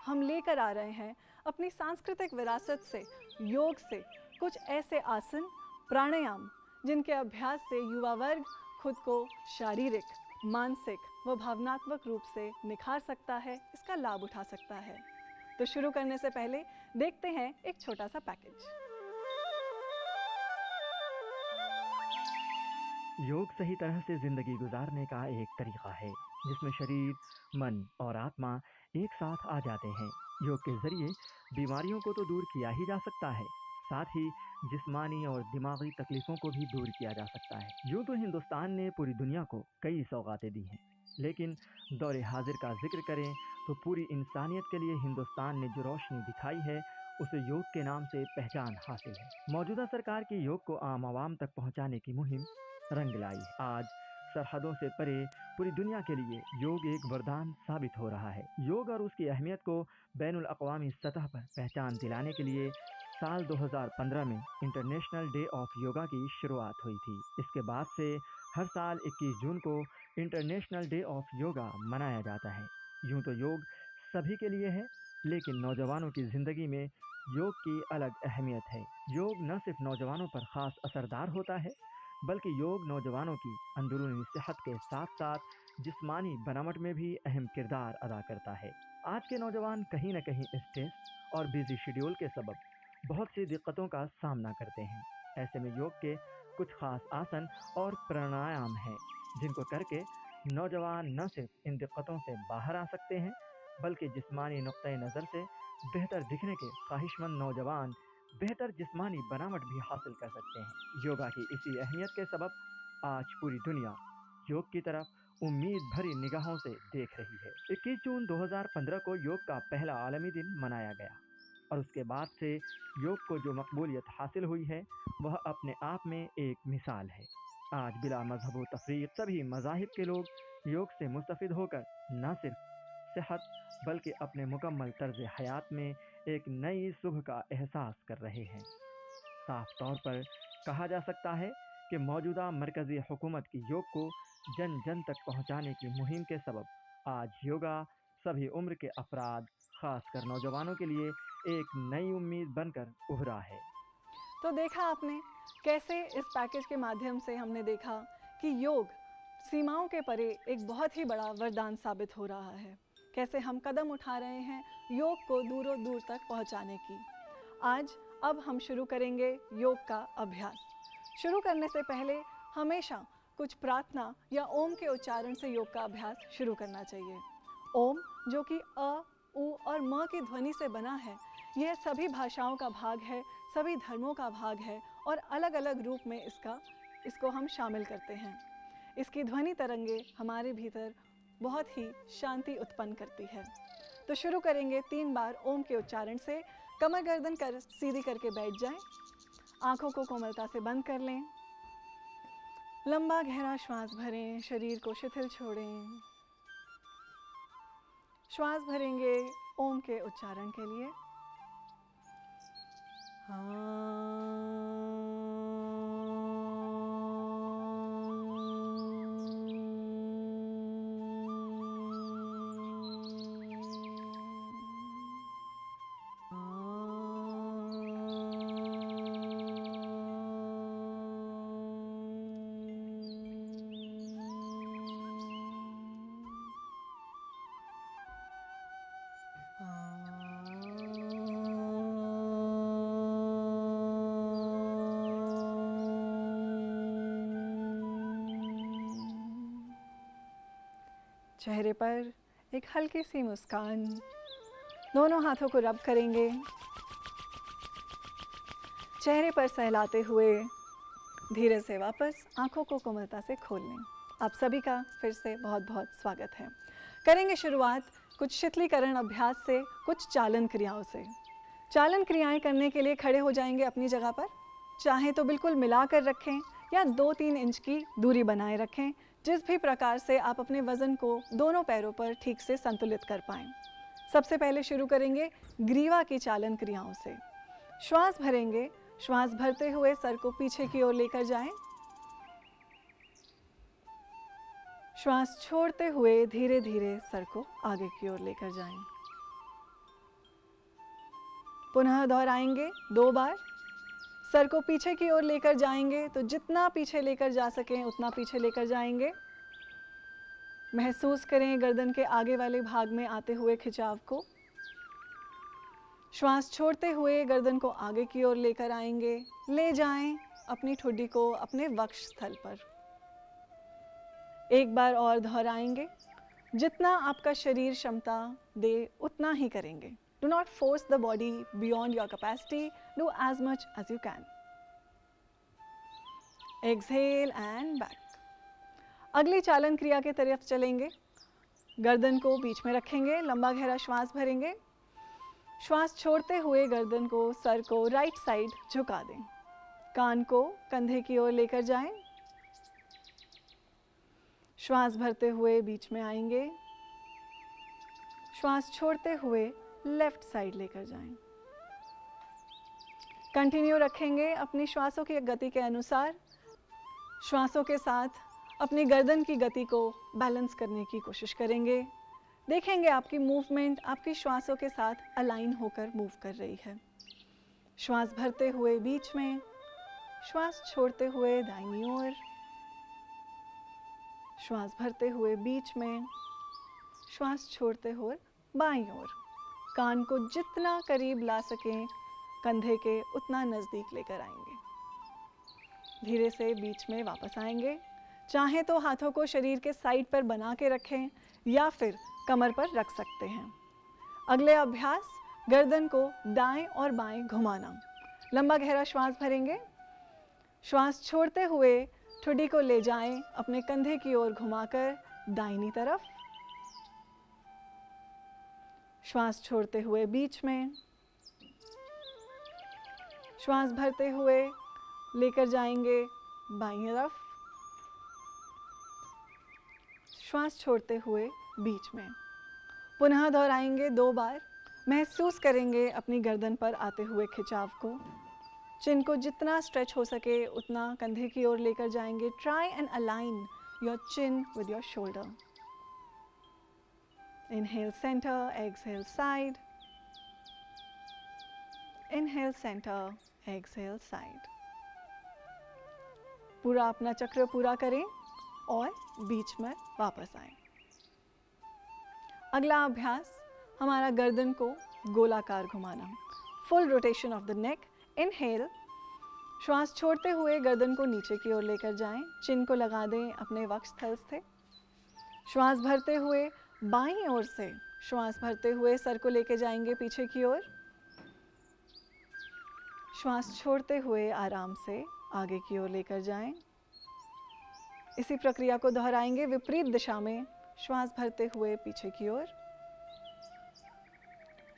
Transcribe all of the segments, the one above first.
हम लेकर आ रहे हैं अपनी सांस्कृतिक विरासत से, योग से कुछ ऐसे आसन, प्राणायाम जिनके अभ्यास से युवा वर्ग खुद को शारीरिक, मानसिक व भावनात्मक रूप से निखार सकता है, इसका लाभ उठा सकता है। तो शुरू करने से पहले देखते हैं एक छोटा सा पैकेज। योग सही तरह से जिंदगी गुजारने का एक तरीका है जिसमें शरीर, मन और आत्मा एक साथ आ जाते हैं। योग के जरिए बीमारियों को तो दूर किया ही जा सकता है, साथ ही जिस्मानी और दिमागी तकलीफों को भी दूर किया जा सकता है। यूं तो हिंदुस्तान ने पूरी दुनिया को कई सौगातें दी हैं, लेकिन दौरे हाजिर का जिक्र करें तो पूरी इंसानियत के लिए हिंदुस्तान ने जो रोशनी दिखाई है उसे योग के नाम से पहचान हासिल है। मौजूदा सरकार की योग को आम आवाम तक पहुंचाने की मुहिम रंग लाई है। आज सरहदों से परे पूरी दुनिया के लिए योग एक वरदान साबित हो रहा है। योग और उसकी अहमियत को बैनुल अक़वामी सतह पर पहचान दिलाने के लिए साल 2015 में इंटरनेशनल डे ऑफ योगा की शुरुआत हुई थी। इसके बाद से हर साल 21 जून को इंटरनेशनल डे ऑफ योगा मनाया जाता है। यूं तो योग सभी के लिए है, लेकिन नौजवानों की जिंदगी में योग की अलग अहमियत है। योग न सिर्फ नौजवानों पर खास असरदार होता है, बल्कि योग नौजवानों की अंदरूनी सेहत के साथ साथ जिस्मानी बनावट में भी अहम किरदार अदा करता है। आज के नौजवान कहीं न कहीं स्ट्रेस और बिजी शेड्यूल के सबब बहुत सी दिक्कतों का सामना करते हैं। ऐसे में योग के कुछ खास आसन और प्राणायाम हैं जिनको करके नौजवान न सिर्फ इन दिक्कतों से बाहर आ सकते हैं, बल्कि जिस्मानी नुक्ते नज़र से बेहतर दिखने के ख्वाहिशमंद नौजवान बेहतर जिस्मानी बनावट भी हासिल कर सकते हैं। योगा की इसी अहमियत के सबब आज पूरी दुनिया योग की तरफ उम्मीद भरी निगाहों से देख रही है। 21 जून 2015 को योग का पहला आलमी दिन मनाया गया और उसके बाद से योग को जो मकबूलियत हासिल हुई है वह अपने आप में एक मिसाल है। आज बिला मजहब व तफरीक सभी मज़ाहिब के लोग योग से मुस्तफ़िद होकर न सिर्फ सेहत बल्कि अपने मुकम्मल तर्ज हयात में एक नई सुबह का एहसास कर रहे हैं। साफ तौर पर कहा जा सकता है कि मौजूदा मरकज़ी हुकूमत की योग को जन जन तक पहुंचाने की मुहिम के सबब आज योगा सभी उम्र के अफराद, खासकर नौजवानों के लिए एक नई उम्मीद बनकर उभरा है। तो देखा आपने कैसे इस पैकेज के माध्यम से हमने देखा कि योग सीमाओं के परे एक बहुत ही बड़ा वरदान साबित हो रहा है। कैसे हम कदम उठा रहे हैं योग को दूरों दूर तक पहुंचाने की। आज अब हम शुरू करेंगे योग का अभ्यास। शुरू करने से पहले हमेशा कुछ प्रार्थना या ओम के उच्चारण से योग का अभ्यास शुरू करना चाहिए। ओम जो कि अ, उ और म की ध्वनि से बना है, यह सभी भाषाओं का भाग है, सभी धर्मों का भाग है और अलग अलग रूप में इसको हम शामिल करते हैं। इसकी ध्वनि तरंगे हमारे भीतर बहुत ही शांति उत्पन्न करती है। तो शुरू करेंगे 3 बार ओम के उच्चारण से। कमर गर्दन कर सीधी करके बैठ जाएं, आंखों को कोमलता से बंद कर लें, लंबा गहरा श्वास भरें, शरीर को शिथिल छोड़ें। श्वास भरेंगे ओम के उच्चारण के लिए। चेहरे पर एक हल्की सी मुस्कान, दोनों हाथों को रब करेंगे, चेहरे पर सहलाते हुए धीरे से वापस आंखों को कोमलता से खोल लें। आप सभी का फिर से बहुत बहुत स्वागत है। करेंगे शुरुआत कुछ शीतलीकरण अभ्यास से, कुछ चालन क्रियाओं से। चालन क्रियाएं करने के लिए खड़े हो जाएंगे अपनी जगह पर। चाहें तो बिल्कुल मिला कर रखें या 2-3 इंच की दूरी बनाए रखें, जिस भी प्रकार से आप अपने वज़न को दोनों पैरों पर ठीक से संतुलित कर पाएँ। सबसे पहले शुरू करेंगे ग्रीवा की चालन क्रियाओं से। श्वास भरेंगे, श्वास भरते हुए सर को पीछे की ओर लेकर जाएं। श्वास छोड़ते हुए धीरे धीरे सर को आगे की ओर लेकर जाएं। पुनः दोहराएंगे 2 बार। सर को पीछे की ओर लेकर जाएंगे, तो जितना पीछे लेकर जा सकें उतना पीछे लेकर जाएंगे। महसूस करें गर्दन के आगे वाले भाग में आते हुए खिंचाव को। श्वास छोड़ते हुए गर्दन को आगे की ओर लेकर आएंगे। ले जाएं अपनी ठुड्डी को अपने वक्ष स्थल पर। एक बार और दोहराएंगे। जितना आपका शरीर क्षमता दे उतना ही करेंगे। Do not force the body beyond your capacity. Do as much as you can. Exhale and back. अगली चालन क्रिया की तरफ चलेंगे। गर्दन को बीच में रखेंगे, लंबा गहरा श्वास भरेंगे। श्वास छोड़ते हुए गर्दन को, सर को राइट साइड झुका दें। कान को कंधे की ओर लेकर जाएं। श्वास भरते हुए बीच में आएंगे। श्वास छोड़ते हुए लेफ्ट साइड लेकर जाएं। कंटिन्यू रखेंगे अपनी श्वासों की गति के अनुसार। श्वासों के साथ अपनी गर्दन की गति को बैलेंस करने की कोशिश करेंगे। देखेंगे आपकी मूवमेंट आपकी श्वासों के साथ अलाइन होकर मूव कर रही है। श्वास भरते हुए बीच में, श्वास छोड़ते हुए दाहिनी ओर, श्वास भरते हुए बीच में, श्वास छोड़ते हुए बाईं ओर। कान को जितना करीब ला सकें कंधे के उतना नज़दीक लेकर आएंगे। धीरे से बीच में वापस आएंगे। चाहें तो हाथों को शरीर के साइड पर बना के रखें या फिर कमर पर रख सकते हैं। अगले अभ्यास, गर्दन को दाएं और बाएं घुमाना। लंबा गहरा श्वास भरेंगे। श्वास छोड़ते हुए ठुड्डी को ले जाएं अपने कंधे की ओर घुमाकर दाहिनी तरफ। श्वास छोड़ते हुए बीच में, श्वास भरते हुए लेकर जाएंगे बाईं तरफ। श्वास छोड़ते हुए बीच में। पुनः दोहराएंगे 2 बार। महसूस करेंगे अपनी गर्दन पर आते हुए खिंचाव को। चिन को जितना स्ट्रेच हो सके उतना कंधे की ओर लेकर जाएंगे। Try and align your chin with your shoulder. Inhale center, exhale side. Inhale center, exhale side. पूरा अपना चक्र पूरा करें और बीच में वापस आएं। अगला अभ्यास हमारा गर्दन को गोलाकार घुमाना। Full rotation of the neck. Inhale, श्वास छोड़ते हुए गर्दन को नीचे की ओर लेकर जाएं। चिन को लगा दें अपने वक्षस्थल से। श्वास भरते हुए बाईं ओर से श्वास भरते हुए सर को लेके जाएंगे पीछे की ओर। श्वास छोड़ते हुए आराम से आगे की ओर लेकर जाएं। इसी प्रक्रिया को दोहराएंगे विपरीत दिशा में। श्वास भरते हुए पीछे की ओर,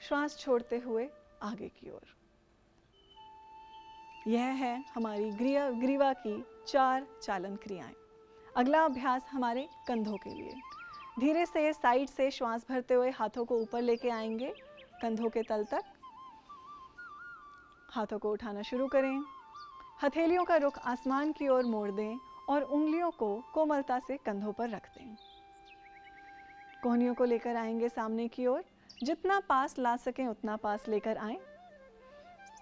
श्वास छोड़ते हुए आगे की ओर। यह है हमारी ग्रीवा की 4 चालन क्रियाएं। अगला अभ्यास हमारे कंधों के लिए। धीरे से साइड से श्वास भरते हुए हाथों को ऊपर लेके आएंगे कंधों के तल तक। हाथों को उठाना शुरू करें। हथेलियों का रुख आसमान की ओर मोड़ दें और उंगलियों को कोमलता से कंधों पर रख दें। कोहनियों को लेकर आएंगे सामने की ओर। जितना पास ला सकें उतना पास लेकर आएं।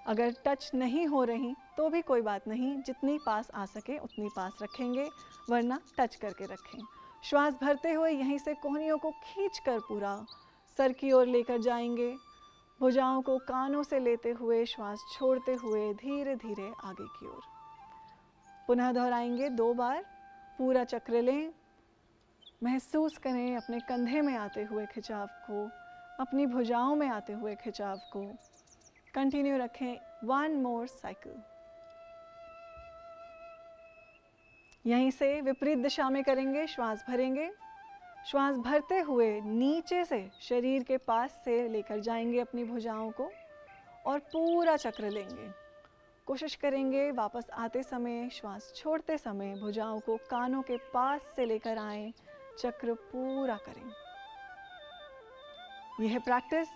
अगर टच नहीं हो रही तो भी कोई बात नहीं, जितनी पास आ सके उतनी पास रखेंगे, वरना टच करके रखें। श्वास भरते हुए यहीं से कोहनियों को खींचकर पूरा सर की ओर लेकर जाएंगे। भुजाओं को कानों से लेते हुए श्वास छोड़ते हुए धीरे धीरे आगे की ओर। पुनः दोहराएंगे 2 बार। पूरा चक्र लें। महसूस करें अपने कंधे में आते हुए खिंचाव को, अपनी भुजाओं में आते हुए खिंचाव को। कंटिन्यू रखें 1 मोर साइकिल। यहीं से विपरीत दिशा में करेंगे। श्वास भरेंगे। श्वास भरते हुए नीचे से शरीर के पास से लेकर जाएंगे अपनी भुजाओं को और पूरा चक्र लेंगे। कोशिश करेंगे वापस आते समय, श्वास छोड़ते समय भुजाओं को कानों के पास से लेकर आएं। चक्र पूरा करें। यह प्रैक्टिस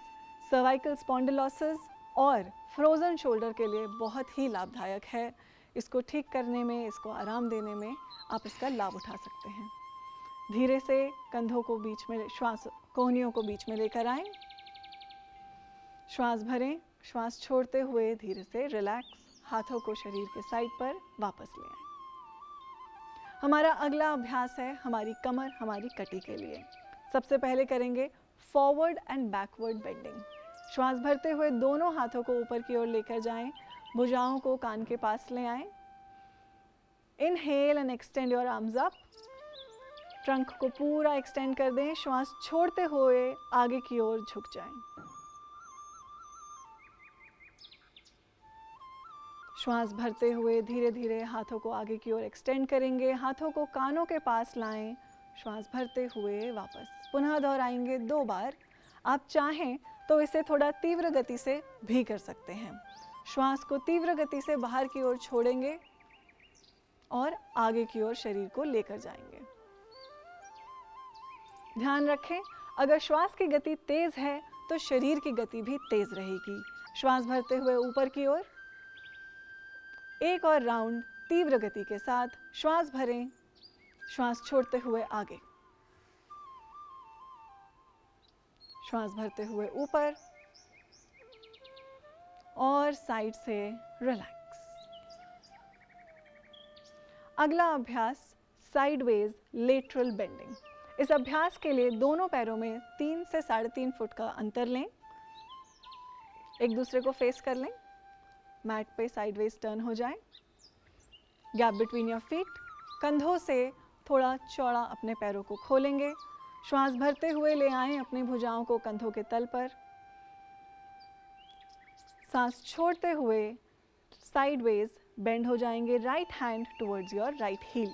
सर्वाइकल स्पॉन्डिलोसिस और फ्रोजन शोल्डर के लिए बहुत ही लाभदायक है। इसको ठीक करने में, इसको आराम देने में आप इसका लाभ उठा सकते हैं। धीरे से कंधों को बीच में, कोहनियों को बीच में लेकर आएं। श्वास भरें। श्वास छोड़ते हुए धीरे से रिलैक्स, हाथों को शरीर के साइड पर वापस ले आए। हमारा अगला अभ्यास है हमारी कमर, हमारी कटी के लिए। सबसे पहले करेंगे फॉरवर्ड एंड बैकवर्ड बेंडिंग। श्वास भरते हुए दोनों हाथों को ऊपर की ओर लेकर जाएं, भुजाओं को कान के पास ले आएं। Inhale and extend your arms up. Trunk को पूरा एक्सटेंड कर दें। श्वास छोड़ते हुए आगे की ओर झुक जाएं। श्वास भरते हुए धीरे धीरे हाथों को आगे की ओर एक्सटेंड करेंगे, हाथों को कानों के पास लाएं। श्वास भरते हुए वापस पुनः दोहराएंगे 2 बार। आप चाहें तो इसे थोड़ा तीव्र गति से भी कर सकते हैं। श्वास को तीव्र गति से बाहर की ओर छोड़ेंगे और आगे की ओर शरीर को लेकर जाएंगे। ध्यान रखें, अगर श्वास की गति तेज है तो शरीर की गति भी तेज रहेगी। श्वास भरते हुए ऊपर की ओर, एक और राउंड तीव्र गति के साथ श्वास भरें। श्वास छोड़ते हुए आगे, श्वास भरते हुए ऊपर और साइड से रिलैक्स। अगला अभ्यास साइडवेज लेटरल बेंडिंग। इस अभ्यास के लिए दोनों पैरों में 3 से 3.5 फुट का अंतर लें, एक दूसरे को फेस कर लें, मैट पे साइडवेज टर्न हो जाएं। गैप बिटवीन योर फीट, कंधों से थोड़ा चौड़ा अपने पैरों को खोलेंगे। श्वास भरते हुए ले आएं अपनी भुजाओं को कंधों के तल पर। सांस छोड़ते हुए साइडवेज बेंड हो जाएंगे, right hand towards your right heel.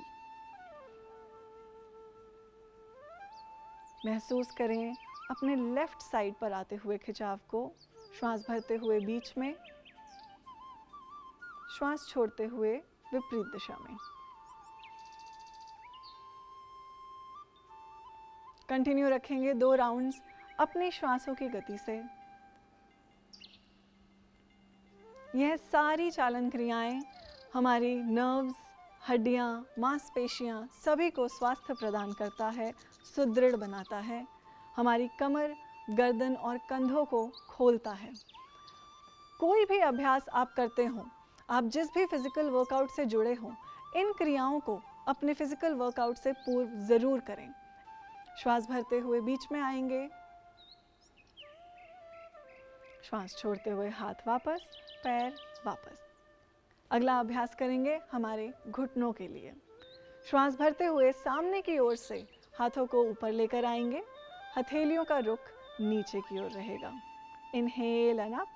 महसूस करें अपने लेफ्ट साइड पर आते हुए खिंचाव को। श्वास भरते हुए बीच में, श्वास छोड़ते हुए विपरीत दिशा में। कंटिन्यू रखेंगे 2 राउंड्स अपनी श्वासों की गति से। यह सारी चालन क्रियाएं हमारी नर्व्स, हड्डियां, मांसपेशियां सभी को स्वास्थ्य प्रदान करता है, सुदृढ़ बनाता है, हमारी कमर, गर्दन और कंधों को खोलता है। कोई भी अभ्यास आप करते हो, आप जिस भी फिजिकल वर्कआउट से जुड़े हों, इन क्रियाओं को अपने फिजिकल वर्कआउट से पूर्व ज़रूर करें। श्वास भरते हुए बीच में आएंगे, श्वास छोड़ते हुए हाथ वापस, पैर वापस। अगला अभ्यास करेंगे हमारे घुटनों के लिए। श्वास भरते हुए सामने की ओर से हाथों को ऊपर लेकर आएंगे, हथेलियों का रुख नीचे की ओर रहेगा। Inhale and up.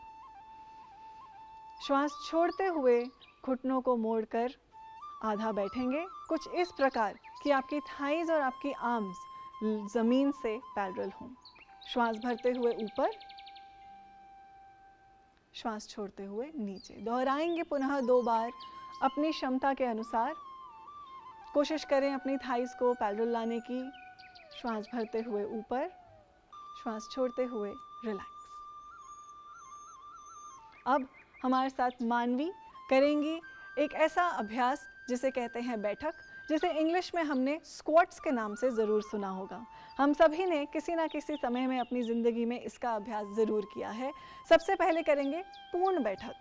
श्वास छोड़ते हुए घुटनों को मोड़कर आधा बैठेंगे, कुछ इस प्रकार कि आपकी थाइज और आपकी आर्म्स जमीन से पैरेलल हों। श्वास भरते हुए ऊपर, श्वास छोड़ते हुए नीचे। दोहराएंगे पुनः 2 बार अपनी क्षमता के अनुसार। कोशिश करें अपनी थाइज को पैरेलल लाने की। श्वास भरते हुए ऊपर, श्वास छोड़ते हुए रिलैक्स। अब हमारे साथ मानवी करेंगी एक ऐसा अभ्यास जिसे कहते हैं बैठक, जिसे इंग्लिश में हमने स्क्वाट्स के नाम से ज़रूर सुना होगा। हम सभी ने किसी ना किसी समय में अपनी ज़िंदगी में इसका अभ्यास ज़रूर किया है। सबसे पहले करेंगे पूर्ण बैठक।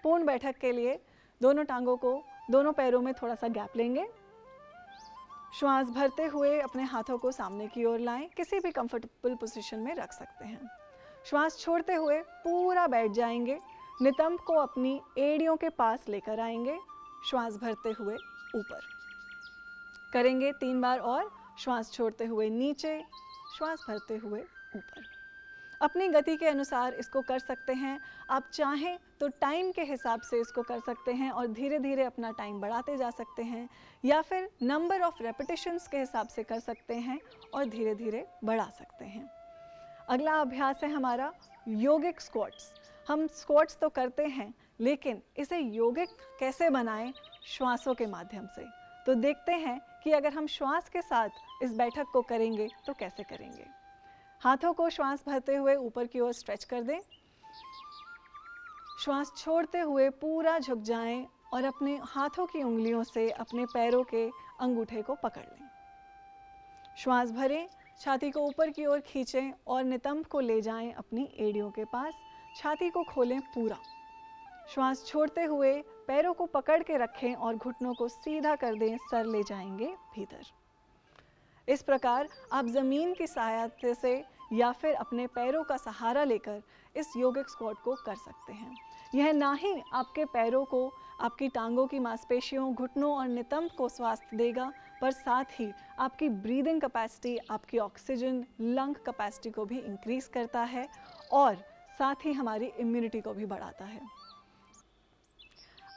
पूर्ण बैठक के लिए दोनों टांगों को, दोनों पैरों में थोड़ा सा गैप लेंगे। श्वास भरते हुए अपने हाथों को सामने की ओर लाएं, किसी भी कंफर्टेबल पोजीशन में रख सकते हैं। श्वास छोड़ते हुए पूरा बैठ जाएंगे, नितंब को अपनी एड़ियों के पास लेकर आएंगे। श्वास भरते हुए ऊपर करेंगे 3 बार और। श्वास छोड़ते हुए नीचे, श्वास भरते हुए ऊपर। अपनी गति के अनुसार इसको कर सकते हैं। आप चाहें तो टाइम के हिसाब से इसको कर सकते हैं और धीरे धीरे अपना टाइम बढ़ाते जा सकते हैं, या फिर नंबर ऑफ रेपिटेशंस के हिसाब से कर सकते हैं और धीरे धीरे बढ़ा सकते हैं। अगला अभ्यास है हमारा योगिक स्क्वाट्स। हम स्क्वाट्स तो करते हैं, लेकिन इसे योगिक कैसे बनाएं? श्वासों के माध्यम से। तो देखते हैं कि अगर हम श्वास के साथ इस बैठक को करेंगे तो कैसे करेंगे। हाथों को श्वास भरते हुए ऊपर की ओर स्ट्रेच कर दें। श्वास छोड़ते हुए पूरा झुक जाएं और अपने हाथों की उंगलियों से अपने पैरों के अंगूठे को पकड़ लें। श्वास भरें, छाती को ऊपर की ओर खींचें और नितंब को ले जाएं अपनी एड़ियों के पास। छाती को खोलें पूरा। श्वास छोड़ते हुए पैरों को पकड़ के रखें और घुटनों को सीधा कर दें, सर ले जाएंगे भीतर। इस प्रकार आप ज़मीन की सहायता से या फिर अपने पैरों का सहारा लेकर इस योगिक स्क्वाट को कर सकते हैं। यह ना ही आपके पैरों को, आपकी टांगों की मांसपेशियों, घुटनों और नितंब को स्वास्थ्य देगा, पर साथ ही आपकी ब्रीदिंग कैपेसिटी, आपकी ऑक्सीजन लंग कैपेसिटी को भी इंक्रीज करता है और साथ ही हमारी इम्यूनिटी को भी बढ़ाता है।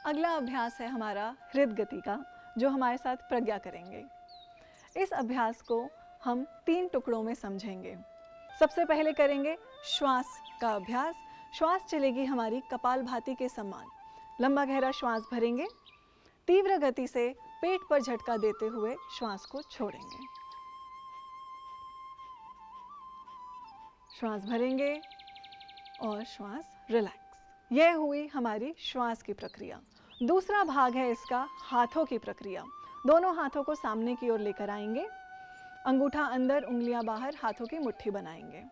अगला अभ्यास है हमारा हृदय गति का, जो हमारे साथ प्रज्ञा करेंगे। इस अभ्यास को हम 3 टुकड़ों में समझेंगे। सबसे पहले करेंगे श्वास का अभ्यास। श्वास चलेगी हमारी कपालभाति के समान। लंबा गहरा श्वास भरेंगे, तीव्र गति से पेट पर झटका देते हुए श्वास को छोड़ेंगे। श्वास भरेंगे और श्वास रिलैक्स। यह हुई हमारी श्वास की प्रक्रिया। दूसरा भाग है इसका हाथों की प्रक्रिया। दोनों हाथों को सामने की ओर लेकर आएंगे, अंगूठा अंदर, उंगलियां बाहर, हाथों की मुट्ठी बनाएंगे।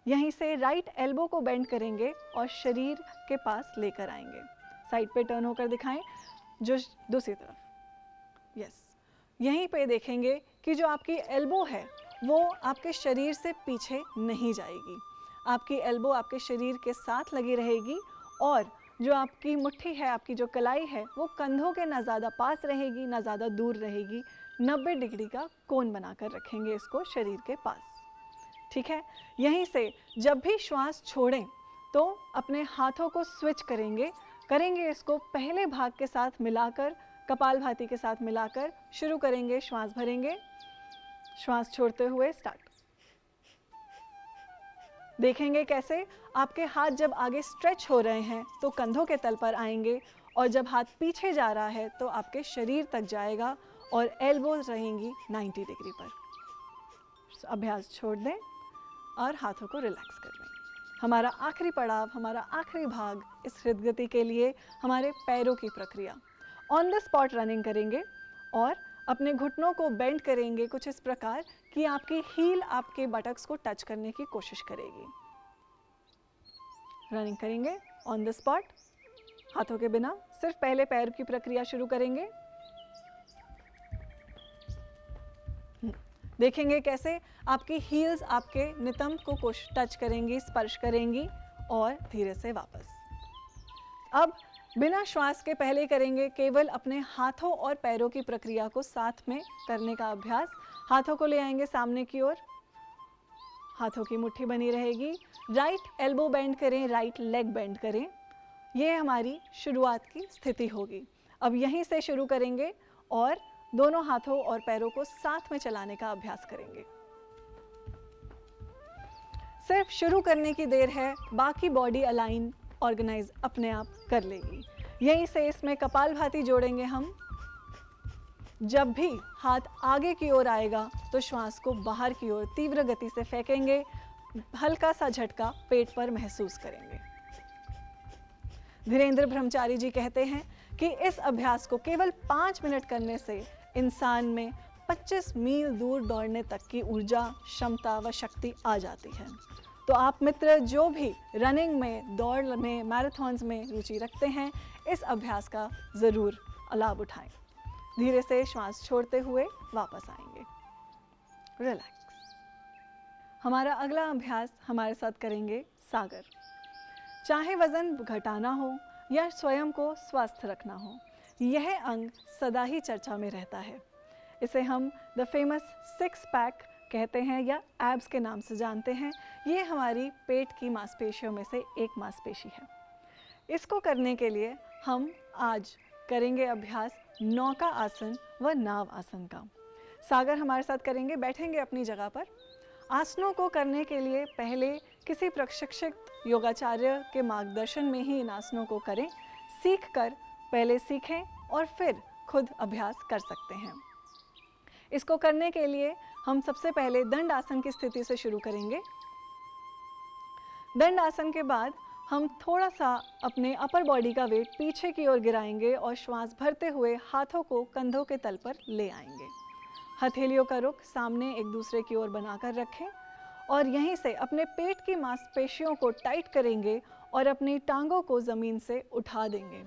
यहीं से राइट एल्बो को बेंड करेंगे और शरीर के पास लेकर आएंगे। साइड पे टर्न होकर दिखाएं, जो दूसरी तरफ। यस, यहीं पे देखेंगे कि जो आपकी एल्बो है वो आपके शरीर से पीछे नहीं जाएगी। आपकी एल्बो आपके शरीर के साथ लगी रहेगी और जो आपकी मुट्ठी है, आपकी जो कलाई है, वो कंधों के ना ज़्यादा पास रहेगी ना ज़्यादा दूर रहेगी। 90 डिग्री का कोण बनाकर रखेंगे इसको शरीर के पास। ठीक है, यहीं से जब भी श्वास छोड़ें तो अपने हाथों को स्विच करेंगे इसको पहले भाग के साथ मिलाकर, कपालभाति के साथ मिलाकर शुरू करेंगे। श्वास भरेंगे, श्वास छोड़ते हुए स्टार्ट। देखेंगे कैसे आपके हाथ जब आगे स्ट्रेच हो रहे हैं तो कंधों के तल पर आएंगे और जब हाथ पीछे जा रहा है तो आपके शरीर तक जाएगा और एल्बोज रहेंगी 90 डिग्री पर। अभ्यास छोड़ दें और हाथों को रिलैक्स कर लें। हमारा आखिरी पड़ाव, हमारा आखिरी भाग इस हृदय गति के लिए हमारे पैरों की प्रक्रिया। ऑन द स्पॉट रनिंग करेंगे और अपने घुटनों को बेंड करेंगे कुछ इस प्रकार कि आपकी हील आपके बटक्स को टच करने की कोशिश करेगी। रनिंग करेंगे ऑन द स्पॉट, हाथों के बिना। सिर्फ पहले पैर की प्रक्रिया शुरू करेंगे। देखेंगे कैसे आपकी हील्स आपके नितंब को टच करेंगी, स्पर्श करेंगी और धीरे से वापस। अब बिना श्वास के पहले करेंगे केवल अपने हाथों और पैरों की प्रक्रिया को साथ में करने का अभ्यास। हाथों को ले आएंगे सामने की ओर, हाथों की मुट्ठी बनी रहेगी। राइट एल्बो बेंड करें, राइट लेग बेंड करें। ये हमारी शुरुआत की स्थिति होगी। अब यहीं से शुरू करेंगे और दोनों हाथों और पैरों को साथ में चलाने का अभ्यास करेंगे। सिर्फ शुरू करने की देर है, बाकी बॉडी अलाइन, ऑर्गेनाइज अपने आप कर लेगी। यहीं से इसमें कपालभाति जोड़ेंगे हम। जब भी हाथ आगे की ओर आएगा तो श्वास को बाहर की ओर तीव्र गति से फेंकेंगे। हल्का सा झटका पेट पर महसूस करेंगे। धीरेन्द्र ब्रह्मचारी जी कहते हैं कि इस अभ्यास को केवल 5 मिनट करने से इंसान में 25 मील दूर दौड़ने तक की ऊर्जा, क्षमता व शक्ति आ जाती है। तो आप मित्र जो भी रनिंग में, दौड़ में, मैराथन्स में रुचि रखते हैं, इस अभ्यास का ज़रूर लाभ उठाएं। धीरे से श्वास छोड़ते हुए वापस आएंगे। रिलैक्स। हमारा अगला अभ्यास हमारे साथ करेंगे सागर। चाहे वज़न घटाना हो या स्वयं को स्वस्थ रखना हो, यह अंग सदा ही चर्चा में रहता है। इसे हम द फेमस 6 पैक कहते हैं या एब्स के नाम से जानते हैं। ये हमारी पेट की मांसपेशियों में से एक मांसपेशी है। इसको करने के लिए हम आज करेंगे अभ्यास नौका आसन व नाव आसन का। सागर हमारे साथ करेंगे, बैठेंगे अपनी जगह पर। आसनों को करने के लिए पहले किसी प्रशिक्षित योगाचार्य के मार्गदर्शन में ही इन आसनों को करें। सीख कर पहले सीखें और फिर खुद अभ्यास कर सकते हैं। इसको करने के लिए हम सबसे पहले दंड आसन की स्थिति से शुरू करेंगे। दंड आसन के बाद हम थोड़ा सा अपने अपर बॉडी का वेट पीछे की ओर गिराएंगे और श्वास भरते हुए हाथों को कंधों के तल पर ले आएंगे। हथेलियों का रुख सामने एक दूसरे की ओर बनाकर रखें और यहीं से अपने पेट की मांसपेशियों को टाइट करेंगे और अपनी टांगों को ज़मीन से उठा देंगे,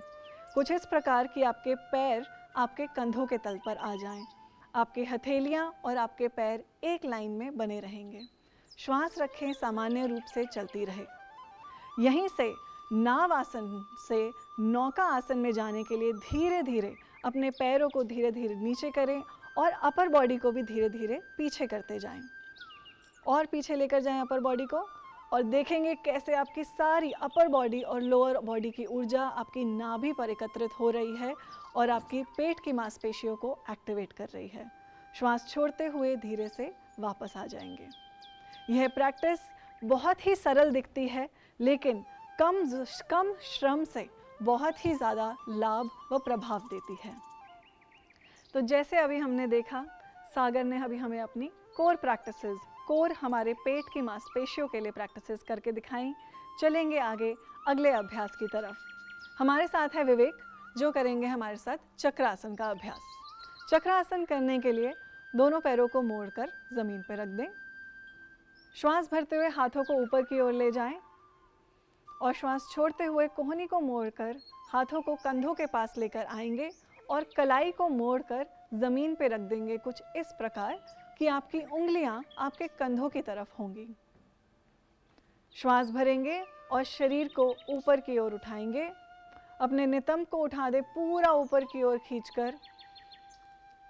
कुछ इस प्रकार कि आपके पैर आपके कंधों के तल पर आ जाएं। आपकी हथेलियां और आपके पैर एक लाइन में बने रहेंगे। श्वास रखें, सामान्य रूप से चलती रहे। यहीं से नाव आसन से नौका आसन में जाने के लिए धीरे धीरे अपने पैरों को धीरे धीरे नीचे करें और अपर बॉडी को भी धीरे धीरे पीछे करते जाएं। और पीछे लेकर जाएं अपर बॉडी को, और देखेंगे कैसे आपकी सारी अपर बॉडी और लोअर बॉडी की ऊर्जा आपकी नाभि पर एकत्रित हो रही है और आपकी पेट की मांसपेशियों को एक्टिवेट कर रही है। श्वास छोड़ते हुए धीरे से वापस आ जाएंगे। यह प्रैक्टिस बहुत ही सरल दिखती है, लेकिन कम श्रम से बहुत ही ज़्यादा लाभ व प्रभाव देती है। तो जैसे अभी हमने देखा, सागर ने अभी हमें अपनी कोर प्रैक्टिसेस, कोर हमारे पेट की मांसपेशियों के लिए प्रैक्टिसेस करके दिखाई। चलेंगे आगे अगले अभ्यास की तरफ। हमारे साथ है विवेक, जो करेंगे हमारे साथ चक्रासन का अभ्यास। चक्रासन करने के लिए दोनों पैरों को मोड़कर ज़मीन पर रख दें। श्वास भरते हुए हाथों को ऊपर की ओर ले जाएं और श्वास छोड़ते हुए कोहनी को मोड़कर हाथों को कंधों के पास लेकर आएंगे और कलाई को मोड़कर ज़मीन पर रख देंगे, कुछ इस प्रकार कि आपकी उंगलियां आपके कंधों की तरफ होंगी। श्वास भरेंगे और शरीर को ऊपर की ओर उठाएंगे। अपने नितंब को उठा दे पूरा ऊपर की ओर खींचकर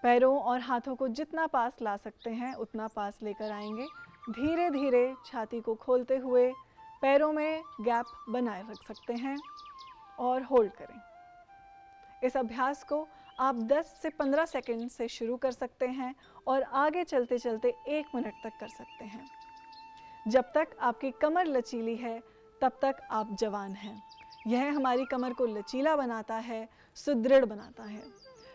पैरों और हाथों को जितना पास ला सकते हैं उतना पास लेकर आएंगे। धीरे धीरे छाती को खोलते हुए पैरों में गैप बनाए रख सकते हैं और होल्ड करें। इस अभ्यास को आप 10 से 15 सेकंड से शुरू कर सकते हैं और आगे चलते चलते 1 मिनट तक कर सकते हैं। जब तक आपकी कमर लचीली है तब तक आप जवान हैं। यह हमारी कमर को लचीला बनाता है, सुदृढ़ बनाता है।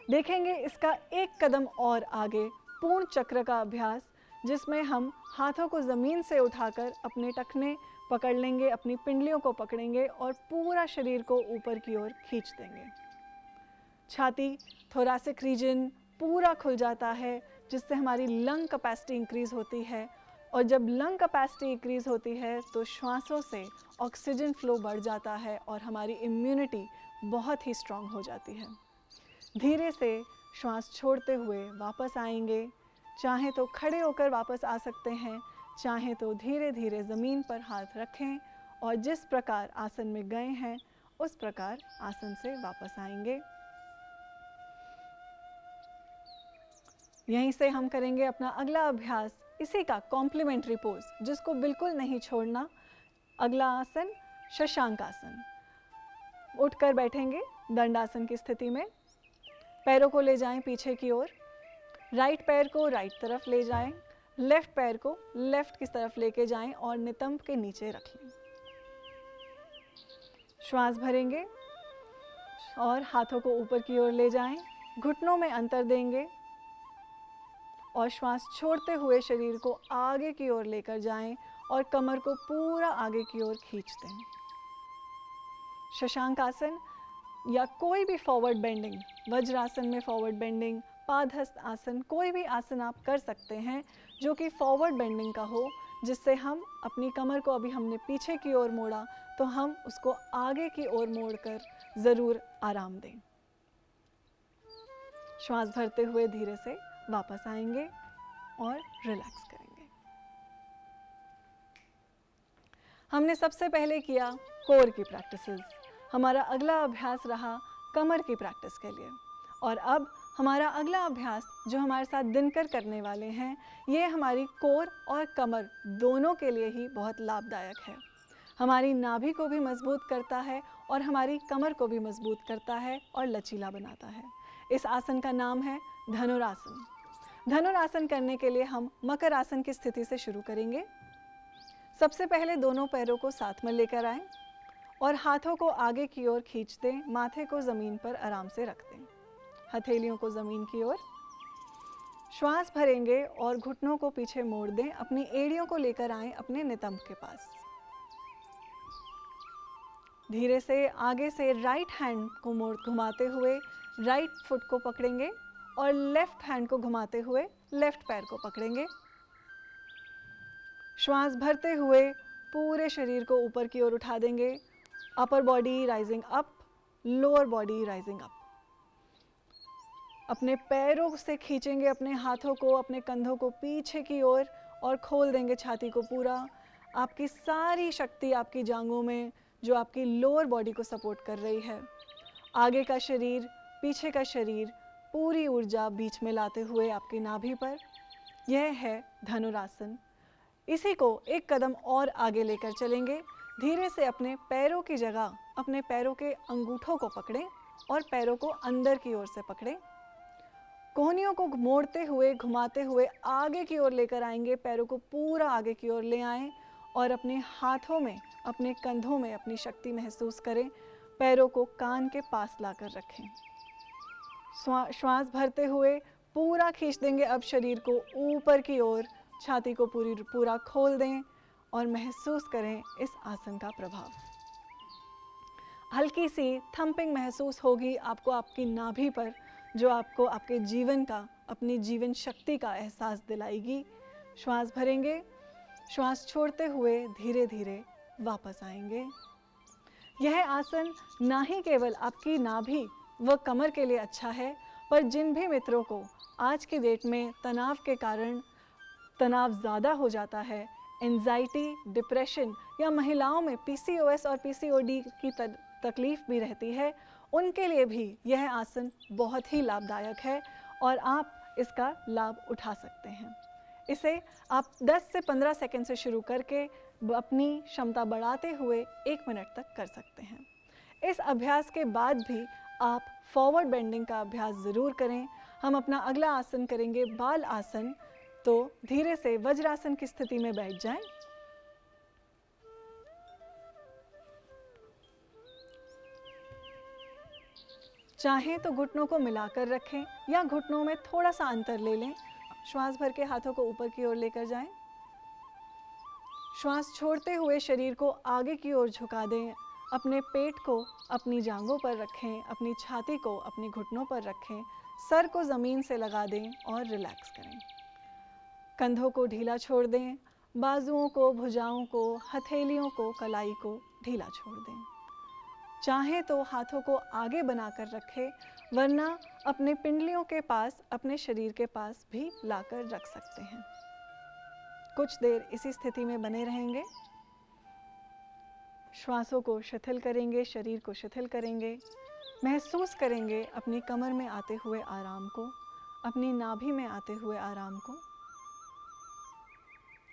देखेंगे इसका एक कदम और आगे पूर्ण चक्र का अभ्यास, जिसमें हम हाथों को ज़मीन से उठाकर अपने टखने पकड़ लेंगे, अपनी पिंडलियों को पकड़ेंगे और पूरा शरीर को ऊपर की ओर खींच देंगे। छाती, थोरैसिक रीजन पूरा खुल जाता है, जिससे हमारी लंग कैपेसिटी इंक्रीज़ होती है। और जब लंग कैपेसिटी इंक्रीज़ होती है तो श्वासों से ऑक्सीजन फ्लो बढ़ जाता है और हमारी इम्यूनिटी बहुत ही स्ट्रॉन्ग हो जाती है। धीरे से श्वास छोड़ते हुए वापस आएंगे। चाहे तो खड़े होकर वापस आ सकते हैं, चाहे तो धीरे धीरे ज़मीन पर हाथ रखें और जिस प्रकार आसन में गए हैं उस प्रकार आसन से वापस आएंगे। यहीं से हम करेंगे अपना अगला अभ्यास, इसी का कॉम्प्लीमेंट्री पोज, जिसको बिल्कुल नहीं छोड़ना। अगला आसन शशांक आसन। उठकर बैठेंगे दंडासन की स्थिति में। पैरों को ले जाएं पीछे की ओर, राइट पैर को राइट तरफ ले जाएं, लेफ्ट पैर को लेफ्ट की तरफ लेके जाएं और नितंब के नीचे रख लें। श्वास भरेंगे और हाथों को ऊपर की ओर ले जाएं, घुटनों में अंतर देंगे और श्वास छोड़ते हुए शरीर को आगे की ओर लेकर जाएं और कमर को पूरा आगे की ओर खींच दें। शशांक आसन या कोई भी फॉरवर्ड बेंडिंग, वज्रासन में फॉरवर्ड बेंडिंग, पादहस्त आसन, कोई भी आसन आप कर सकते हैं जो कि फॉरवर्ड बेंडिंग का हो, जिससे हम अपनी कमर को, अभी हमने पीछे की ओर मोड़ा तो हम उसको आगे की ओर मोड़कर ज़रूर आराम दें। श्वास भरते हुए धीरे से वापस आएंगे और रिलैक्स करेंगे। हमने सबसे पहले किया कोर की प्रैक्टिसेस। हमारा अगला अभ्यास रहा कमर की प्रैक्टिस के लिए, और अब हमारा अगला अभ्यास जो हमारे साथ दिनकर करने वाले हैं, ये हमारी कोर और कमर दोनों के लिए ही बहुत लाभदायक है। हमारी नाभि को भी मजबूत करता है और हमारी कमर को भी मजबूत करता है और लचीला बनाता है। इस आसन का नाम है धनुरासन। धनुरासन करने के लिए हम मकर आसन की स्थिति से शुरू करेंगे। सबसे पहले दोनों पैरों को साथ में लेकर आएं और हाथों को आगे की ओर खींच दें, माथे को ज़मीन पर आराम से रख दें, हथेलियों को ज़मीन की ओर। श्वास भरेंगे और घुटनों को पीछे मोड़ दें, अपनी एड़ियों को लेकर आएं अपने नितंब के पास। धीरे से आगे से राइट हैंड को मोड़ घुमाते हुए राइट फुट को पकड़ेंगे और लेफ्ट हैंड को घुमाते हुए लेफ्ट पैर को पकड़ेंगे। श्वास भरते हुए पूरे शरीर को ऊपर की ओर उठा देंगे upper body rising up, lower body rising up. अपने पैरों से खींचेंगे अपने हाथों को, अपने कंधों को पीछे की ओर और खोल देंगे छाती को पूरा। आपकी सारी शक्ति आपकी जांघों में, जो आपकी लोअर बॉडी को सपोर्ट कर रही है। आगे का शरीर, पीछे का शरीर, पूरी ऊर्जा बीच में लाते हुए आपकी नाभि पर। यह है धनुरासन। इसी को एक कदम और आगे लेकर चलेंगे। धीरे से अपने पैरों की जगह अपने पैरों के अंगूठों को पकड़ें और पैरों को अंदर की ओर से पकड़ें। कोहनियों को मोड़ते हुए, घुमाते हुए आगे की ओर लेकर आएंगे। पैरों को पूरा आगे की ओर ले आएं और अपने हाथों में, अपने कंधों में अपनी शक्ति महसूस करें। पैरों को कान के पास लाकर रखें। श्वास भरते हुए पूरा खींच देंगे अब शरीर को ऊपर की ओर। छाती को पूरा खोल दें और महसूस करें इस आसन का प्रभाव। हल्की सी थंपिंग महसूस होगी आपको आपकी नाभि पर, जो आपको आपके जीवन का, अपनी जीवन शक्ति का एहसास दिलाएगी। श्वास भरेंगे, श्वास छोड़ते हुए धीरे धीरे वापस आएंगे। यह आसन ना ही केवल आपकी नाभि व कमर के लिए अच्छा है, पर जिन भी मित्रों को आज की डेट में तनाव के कारण तनाव ज़्यादा हो जाता है, एंजाइटी, डिप्रेशन या महिलाओं में PCOS और PCOD की तकलीफ भी रहती है, उनके लिए भी यह आसन बहुत ही लाभदायक है और आप इसका लाभ उठा सकते हैं। इसे आप 10 से 15 सेकंड से शुरू करके अपनी क्षमता बढ़ाते हुए 1 मिनट तक कर सकते हैं। इस अभ्यास के बाद भी आप फॉरवर्ड बेंडिंग का अभ्यास ज़रूर करें। हम अपना अगला आसन करेंगे बाल आसन। तो धीरे से वज्रासन की स्थिति में बैठ जाएं। चाहें तो घुटनों को मिलाकर रखें या घुटनों में थोड़ा सा अंतर ले लें। श्वास भर के हाथों को ऊपर की ओर लेकर जाएं। श्वास छोड़ते हुए शरीर को आगे की ओर झुका दें। अपने पेट को अपनी जांघों पर रखें, अपनी छाती को अपने घुटनों पर रखें, सर को ज़मीन से लगा दें और रिलैक्स करें। कंधों को ढीला छोड़ दें, बाजुओं को, भुजाओं को, हथेलियों को, कलाई को ढीला छोड़ दें। चाहें तो हाथों को आगे बनाकर रखें, वरना अपने पिंडलियों के पास, अपने शरीर के पास भी लाकर रख सकते हैं। कुछ देर इसी स्थिति में बने रहेंगे। श्वासों को शिथिल करेंगे, शरीर को शिथिल करेंगे। महसूस करेंगे अपनी कमर में आते हुए आराम को, अपनी नाभि में आते हुए आराम को,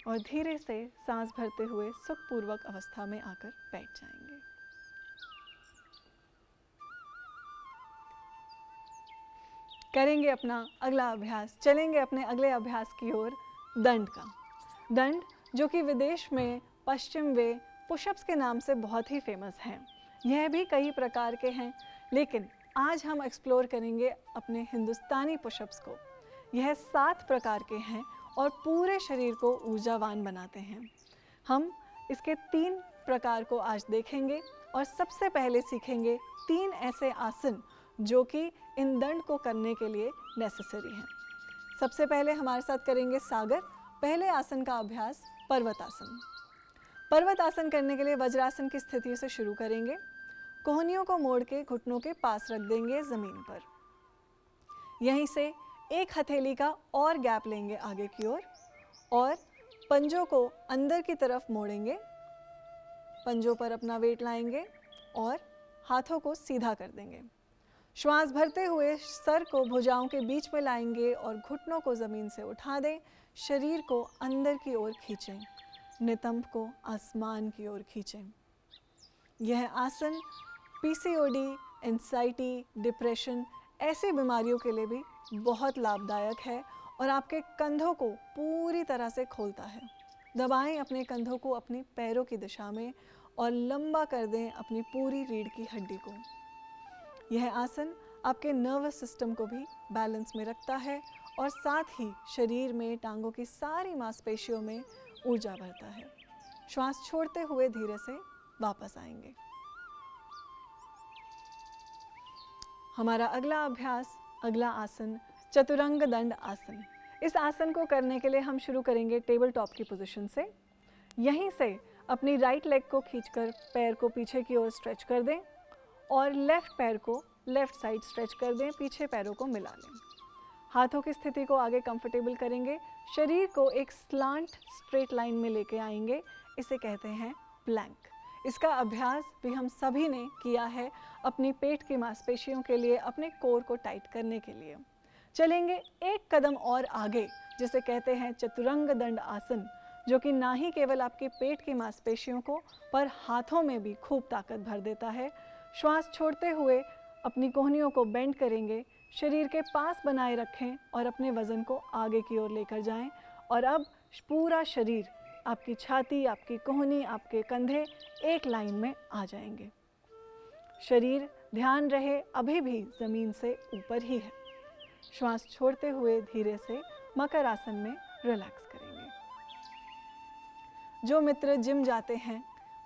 और धीरे से सांस भरते हुए सुखपूर्वक अवस्था में आकर बैठ जाएंगे। करेंगे अपना अगला अभ्यास। चलेंगे अपने अगले अभ्यास की ओर, दंड का। दंड जो कि विदेश में पश्चिम वे पुशअप्स के नाम से बहुत ही फेमस हैं। यह भी कई प्रकार के हैं, लेकिन आज हम एक्सप्लोर करेंगे अपने हिंदुस्तानी पुशअप्स को। यह 7 प्रकार के हैं और पूरे शरीर को ऊर्जावान बनाते हैं। हम इसके 3 प्रकार को आज देखेंगे और सबसे पहले सीखेंगे 3 ऐसे आसन जो कि इन दंड को करने के लिए नेसेसरी हैं। सबसे पहले हमारे साथ करेंगे सागर। पहले आसन का अभ्यास पर्वत आसन। पर्वत आसन करने के लिए वज्रासन की स्थिति से शुरू करेंगे। कोहनियों को मोड़ के घुटनों के पास रख देंगे ज़मीन पर। यहीं से एक हथेली का और गैप लेंगे आगे की ओर और पंजों को अंदर की तरफ मोड़ेंगे। पंजों पर अपना वेट लाएंगे और हाथों को सीधा कर देंगे। श्वास भरते हुए सर को भुजाओं के बीच में लाएंगे और घुटनों को ज़मीन से उठा दें। शरीर को अंदर की ओर खींचें, नितंब को आसमान की ओर खींचें। यह आसन PCOD, एंजाइटी, डिप्रेशन ऐसी बीमारियों के लिए भी बहुत लाभदायक है और आपके कंधों को पूरी तरह से खोलता है। दबाएं अपने कंधों को अपनी पैरों की दिशा में और लंबा कर दें अपनी पूरी रीढ़ की हड्डी को। यह आसन आपके नर्वस सिस्टम को भी बैलेंस में रखता है और साथ ही शरीर में टांगों की सारी मांसपेशियों में ऊर्जा भरता है। श्वास छोड़ते हुए धीरे से वापस आएंगे। हमारा अगला अभ्यास, अगला आसन चतुरंग दंड आसन। इस आसन को करने के लिए हम शुरू करेंगे टेबल टॉप की पोजीशन से। यहीं से अपनी राइट लेग को खींचकर पैर को पीछे की ओर स्ट्रेच कर दें और लेफ़्ट पैर को लेफ़्ट साइड स्ट्रेच कर दें, पीछे पैरों को मिला लें। हाथों की स्थिति को आगे कंफर्टेबल करेंगे, शरीर को एक स्लांट स्ट्रेट लाइन में लेके आएंगे, इसे कहते हैं प्लैंक। इसका अभ्यास भी हम सभी ने किया है अपनी पेट की मांसपेशियों के लिए, अपने कोर को टाइट करने के लिए। चलेंगे एक कदम और आगे, जिसे कहते हैं चतुरंग दंड आसन, जो कि ना ही केवल आपके पेट की मांसपेशियों को पर हाथों में भी खूब ताकत भर देता है। श्वास छोड़ते हुए अपनी कोहनियों को बेंड करेंगे, शरीर के पास बनाए रखें और अपने वज़न को आगे की ओर लेकर जाएं। और अब पूरा शरीर, आपकी छाती, आपकी कोहनी, आपके कंधे एक लाइन में आ जाएंगे। शरीर ध्यान रहे अभी भी ज़मीन से ऊपर ही है। श्वास छोड़ते हुए धीरे से मकर आसन में रिलैक्स करेंगे। जो मित्र जिम जाते हैं,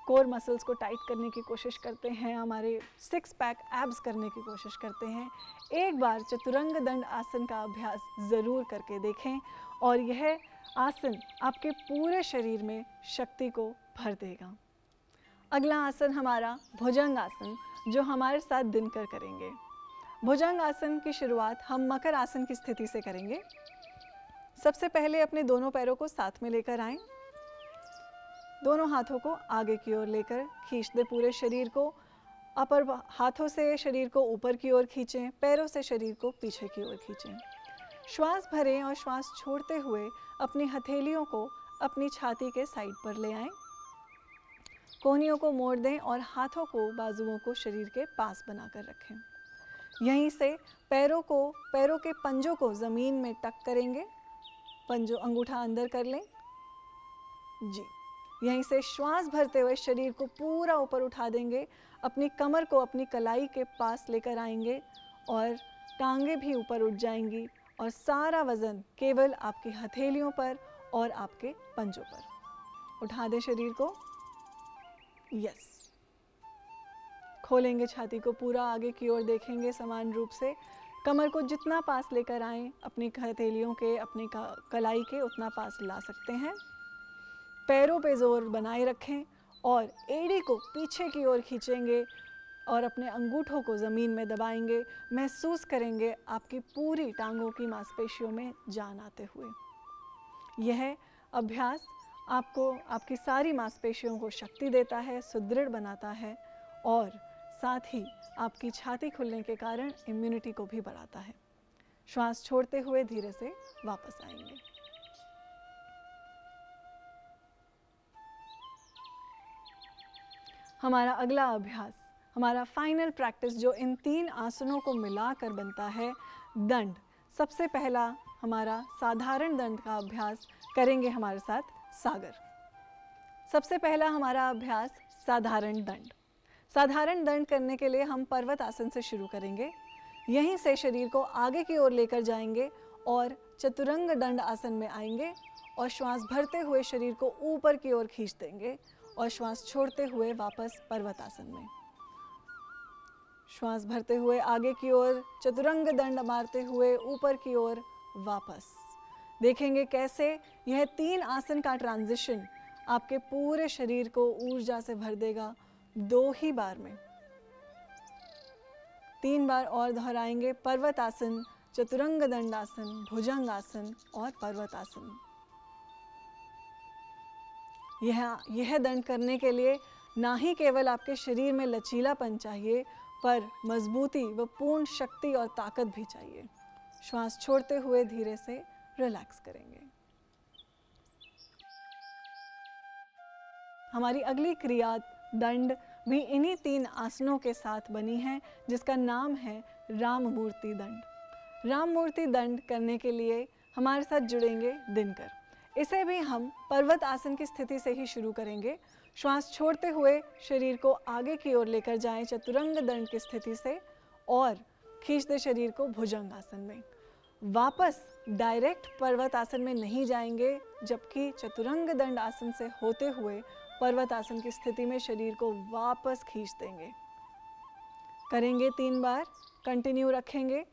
कोर मसल्स को टाइट करने की कोशिश करते हैं, हमारे 6 पैक एब्स करने की कोशिश करते हैं, एक बार चतुरंग दंड आसन का अभ्यास ज़रूर करके देखें और यह आसन आपके पूरे शरीर में शक्ति को भर देगा। अगला आसन हमारा भुजंग आसन, जो हमारे साथ दिनकर करेंगे। भुजंग आसन की शुरुआत हम मकर आसन की स्थिति से करेंगे। सबसे पहले अपने दोनों पैरों को साथ में लेकर आएं, दोनों हाथों को आगे की ओर लेकर खींच दें पूरे शरीर को। अपर हाथों से शरीर को ऊपर की ओर खींचें, पैरों से शरीर को पीछे की ओर खींचें। श्वास भरें और श्वास छोड़ते हुए अपनी हथेलियों को अपनी छाती के साइड पर ले आएं। कोहनियों को मोड़ दें और हाथों को, बाजुओं को शरीर के पास बनाकर रखें। यहीं से पैरों के पंजों को ज़मीन में टक करेंगे। पंजों, अंगूठा अंदर कर लें जी। यहीं से श्वास भरते हुए शरीर को पूरा ऊपर उठा देंगे, अपनी कमर को अपनी कलाई के पास लेकर आएंगे और टांगे भी ऊपर उठ जाएंगी और सारा वज़न केवल आपकी हथेलियों पर और आपके पंजों पर। उठा दें शरीर को, यस। खोलेंगे छाती को पूरा, आगे की ओर देखेंगे समान रूप से। कमर को जितना पास लेकर आएं, अपनी हथेलियों के, अपनी कलाई के उतना पास ला सकते हैं। पैरों पे जोर बनाए रखें और एड़ी को पीछे की ओर खींचेंगे और अपने अंगूठों को ज़मीन में दबाएंगे। महसूस करेंगे आपकी पूरी टांगों की मांसपेशियों में जान आते हुए। यह अभ्यास आपको, आपकी सारी मांसपेशियों को शक्ति देता है, सुदृढ़ बनाता है और साथ ही आपकी छाती खुलने के कारण इम्यूनिटी को भी बढ़ाता है। श्वास छोड़ते हुए धीरे से वापस आएंगे। हमारा अगला अभ्यास, हमारा फाइनल प्रैक्टिस, जो इन 3 आसनों को मिलाकर बनता है, दंड। सबसे पहला हमारा साधारण दंड का अभ्यास करेंगे हमारे साथ सागर। सबसे पहला हमारा अभ्यास साधारण दंड। साधारण दंड करने के लिए हम पर्वत आसन से शुरू करेंगे। यहीं से शरीर को आगे की ओर लेकर जाएंगे और चतुरंग दंड आसन में आएंगे और श्वास भरते हुए शरीर को ऊपर की ओर खींच देंगे और श्वास छोड़ते हुए वापस पर्वत आसन में। श्वास भरते हुए आगे की ओर चतुरंग दंड मारते हुए ऊपर की ओर वापस। देखेंगे कैसे यह 3 आसन का ट्रांजिशन आपके पूरे शरीर को ऊर्जा से भर देगा 2 ही बार में। 3 बार और दोहराएंगे, पर्वत आसन, चतुरंग दंड आसन, भुजंग आसन और पर्वत आसन। यह दंड करने के लिए ना ही केवल आपके शरीर में लचीलापन चाहिए, पर मजबूती व पूर्ण शक्ति और ताकत भी चाहिए। श्वास छोड़ते हुए धीरे से रिलैक्स करेंगे। हमारी अगली क्रिया दंड भी इन्हीं 3 आसनों के साथ बनी है, जिसका नाम है राम मूर्ति दंड। राम मूर्ति दंड करने के लिए हमारे साथ जुड़ेंगे दिनकर। इसे भी हम पर्वत आसन की स्थिति से ही शुरू करेंगे। श्वास छोड़ते हुए शरीर को आगे की ओर लेकर जाएं चतुरंग दंड की स्थिति से और खींच दे शरीर को भुजंग आसन में। वापस डायरेक्ट पर्वत आसन में नहीं जाएंगे, जबकि चतुरंग दंड आसन से होते हुए पर्वत आसन की स्थिति में शरीर को वापस खींच देंगे। करेंगे 3 बार, कंटिन्यू रखेंगे।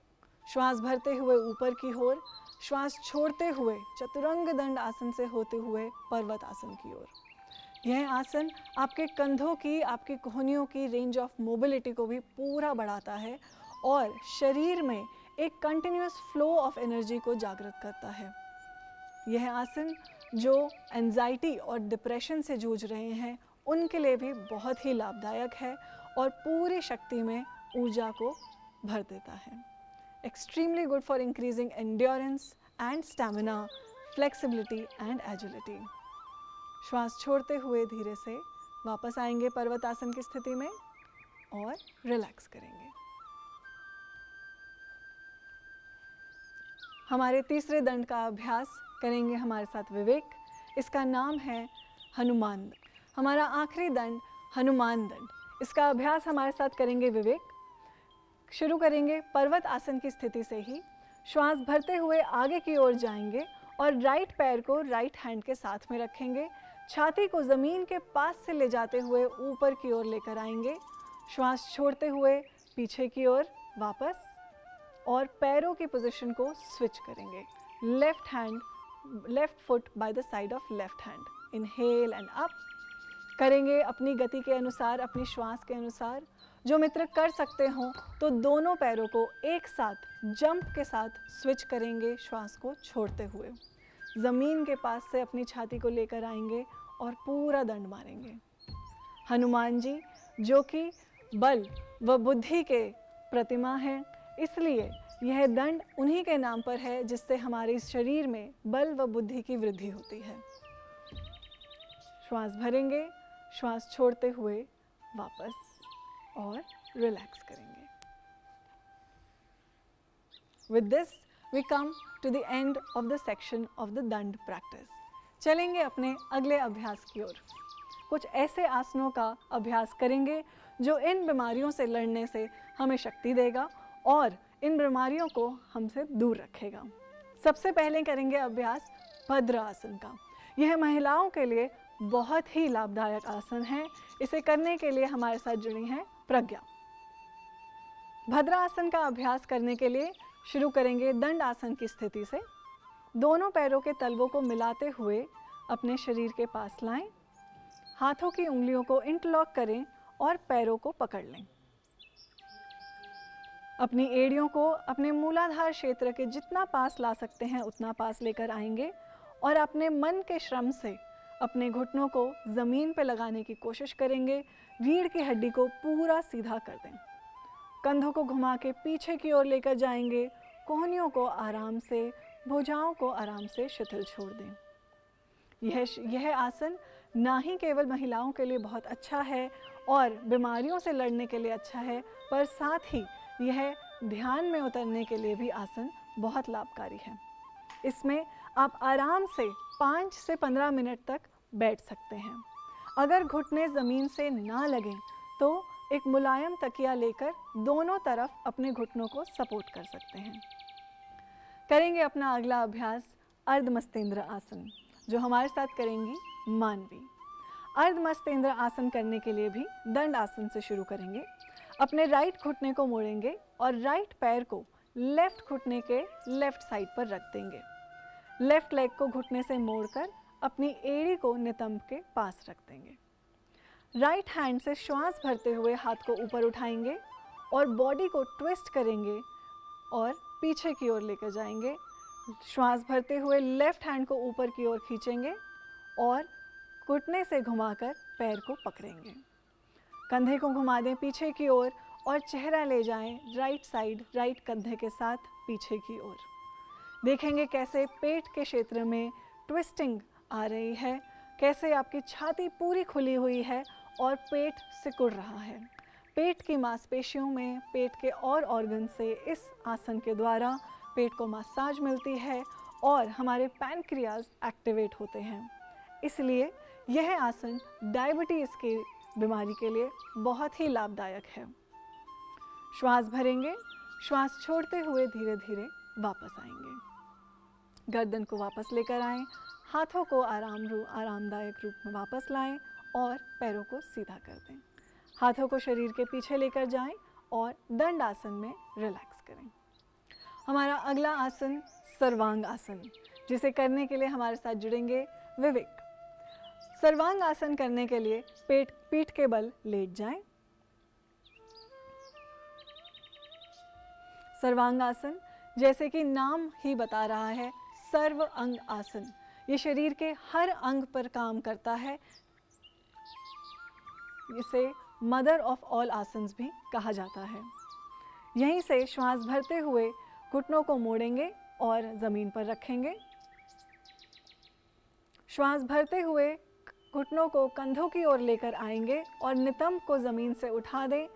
श्वास भरते हुए ऊपर की ओर, श्वास छोड़ते हुए चतुरंग दंड आसन से होते हुए पर्वत आसन की ओर। यह आसन आपके कंधों की, आपकी कोहनियों की रेंज ऑफ मोबिलिटी को भी पूरा बढ़ाता है और शरीर में एक कंटिन्यूअस फ्लो ऑफ एनर्जी को जागृत करता है। यह आसन जो एंजाइटी और डिप्रेशन से जूझ रहे हैं उनके लिए भी बहुत ही लाभदायक है और पूरी शक्ति में ऊर्जा को भर देता है। Extremely good for increasing endurance and stamina, flexibility and agility. श्वास छोड़ते हुए धीरे से वापस आएंगे पर्वत आसन की स्थिति में और रिलैक्स करेंगे। हमारे तीसरे दंड का अभ्यास करेंगे हमारे साथ विवेक। इसका नाम है हनुमान दंड। हमारा आखिरी दंड हनुमान दंड, इसका अभ्यास हमारे साथ करेंगे विवेक। शुरू करेंगे पर्वत आसन की स्थिति से ही। श्वास भरते हुए आगे की ओर जाएंगे और राइट पैर को राइट हैंड के साथ में रखेंगे। छाती को ज़मीन के पास से ले जाते हुए ऊपर की ओर लेकर आएंगे। श्वास छोड़ते हुए पीछे की ओर वापस और पैरों की पोजीशन को स्विच करेंगे। Left hand, left foot by the side of left hand. Inhale and up करेंगे अपनी गति के अनुसार, अपनी श्वास के अनुसार। जो मित्र कर सकते हों तो दोनों पैरों को एक साथ जंप के साथ स्विच करेंगे श्वास को छोड़ते हुए। ज़मीन के पास से अपनी छाती को लेकर आएंगे और पूरा दंड मारेंगे। हनुमान जी जो कि बल व बुद्धि के प्रतिमा हैं, इसलिए यह दंड उन्हीं के नाम पर है जिससे हमारे शरीर में बल व बुद्धि की वृद्धि होती है। श्वास भरेंगे, श्वास छोड़ते हुए वापस और रिलैक्स करेंगे। With this, we come to the end of the section of the दंड practice. चलेंगे अपने अगले अभ्यास की ओर। कुछ ऐसे आसनों का अभ्यास करेंगे जो इन बीमारियों से लड़ने से हमें शक्ति देगा और इन बीमारियों को हमसे दूर रखेगा। सबसे पहले करेंगे अभ्यास भद्र आसन का। यह महिलाओं के लिए बहुत ही लाभदायक आसन है। इसे करने के लिए हमारे साथ जुड़ी हैं प्रज्ञा। भद्र आसन का अभ्यास करने के लिए शुरू करेंगे दंड आसन की स्थिति से। दोनों पैरों के तलवों को मिलाते हुए अपने शरीर के पास लाएं। हाथों की उंगलियों को इंटरलॉक करें और पैरों को पकड़ लें। अपनी एड़ियों को अपने मूलाधार क्षेत्र के जितना पास ला सकते हैं उतना पास लेकर आएंगे और अपने मन के श्रम से अपने घुटनों को ज़मीन पर लगाने की कोशिश करेंगे। रीढ़ की हड्डी को पूरा सीधा कर दें। कंधों को घुमा के पीछे की ओर लेकर जाएंगे। कोहनियों को आराम से, भुजाओं को आराम से शिथिल छोड़ दें। यह आसन ना ही केवल महिलाओं के लिए बहुत अच्छा है और बीमारियों से लड़ने के लिए अच्छा है, पर साथ ही यह ध्यान में उतरने के लिए भी आसन बहुत लाभकारी है। इसमें आप आराम से 5 से 15 मिनट तक बैठ सकते हैं। अगर घुटने ज़मीन से ना लगें तो एक मुलायम तकिया लेकर दोनों तरफ अपने घुटनों को सपोर्ट कर सकते हैं। करेंगे अपना अगला अभ्यास अर्धमस्तेंद्र आसन, जो हमारे साथ करेंगी मानवी। अर्धमस्तेंद्र आसन करने के लिए भी दंड आसन से शुरू करेंगे। अपने राइट घुटने को मोड़ेंगे और राइट पैर को लेफ्ट घुटने के लेफ्ट साइड पर रख देंगे। लेफ्ट लेग को घुटने से मोड़कर अपनी एड़ी को नितंब के पास रख देंगे। राइट हैंड से श्वास भरते हुए हाथ को ऊपर उठाएंगे और बॉडी को ट्विस्ट करेंगे और पीछे की ओर लेकर जाएंगे। श्वास भरते हुए लेफ्ट हैंड को ऊपर की ओर खींचेंगे और घुटने से घुमाकर पैर को पकड़ेंगे। कंधे को घुमा दें पीछे की ओर और चेहरा ले जाएं राइट साइड, राइट कंधे के साथ पीछे की ओर। देखेंगे कैसे पेट के क्षेत्र में ट्विस्टिंग आ रही है, कैसे आपकी छाती पूरी खुली हुई है और पेट सिकुड़ रहा है। पेट की मांसपेशियों में, पेट के और ऑर्गन से इस आसन के द्वारा पेट को मसाज मिलती है और हमारे पैनक्रियाज एक्टिवेट होते हैं। इसलिए यह आसन डायबिटीज़ की बीमारी के लिए बहुत ही लाभदायक है। श्वास भरेंगे, श्वास छोड़ते हुए धीरे धीरे वापस आएंगे। गर्दन को वापस लेकर आएं, हाथों को आरामदायक रूप में वापस लाएं और पैरों को सीधा कर दें। हाथों को शरीर के पीछे लेकर जाएं और दंड आसन में रिलैक्स करें। हमारा अगला आसन सर्वांग आसन, जिसे करने के लिए हमारे साथ जुड़ेंगे विवेक। सर्वांग आसन करने के लिए पीठ के बल लेट जाएं। सर्वांग आसन जैसे कि नाम ही बता रहा है, सर्व अंग आसन, ये शरीर के हर अंग पर काम करता है। इसे मदर ऑफ ऑल आसन्स भी कहा जाता है। यहीं से श्वास भरते हुए घुटनों को मोड़ेंगे और ज़मीन पर रखेंगे। श्वास भरते हुए घुटनों को कंधों की ओर लेकर आएंगे और नितंब को ज़मीन से उठा दें।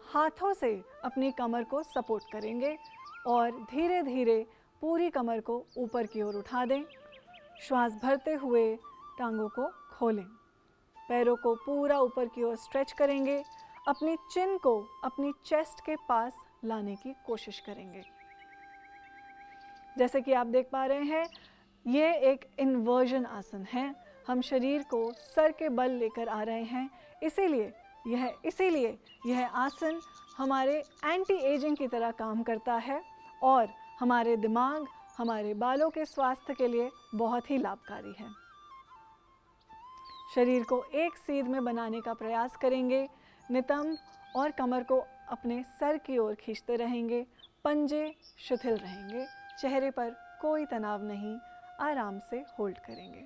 हाथों से अपनी कमर को सपोर्ट करेंगे और धीरे धीरे पूरी कमर को ऊपर की ओर उठा दें। श्वास भरते हुए टांगों को खोलें, पैरों को पूरा ऊपर की ओर स्ट्रेच करेंगे। अपनी चिन को अपनी चेस्ट के पास लाने की कोशिश करेंगे। जैसे कि आप देख पा रहे हैं, ये एक इन्वर्जन आसन है। हम शरीर को सर के बल लेकर आ रहे हैं, इसीलिए यह आसन हमारे एंटी एजिंग की तरह काम करता है और हमारे दिमाग, हमारे बालों के स्वास्थ्य के लिए बहुत ही लाभकारी है। शरीर को एक सीध में बनाने का प्रयास करेंगे। नितंब और कमर को अपने सर की ओर खींचते रहेंगे। पंजे शिथिल रहेंगे, चेहरे पर कोई तनाव नहीं, आराम से होल्ड करेंगे।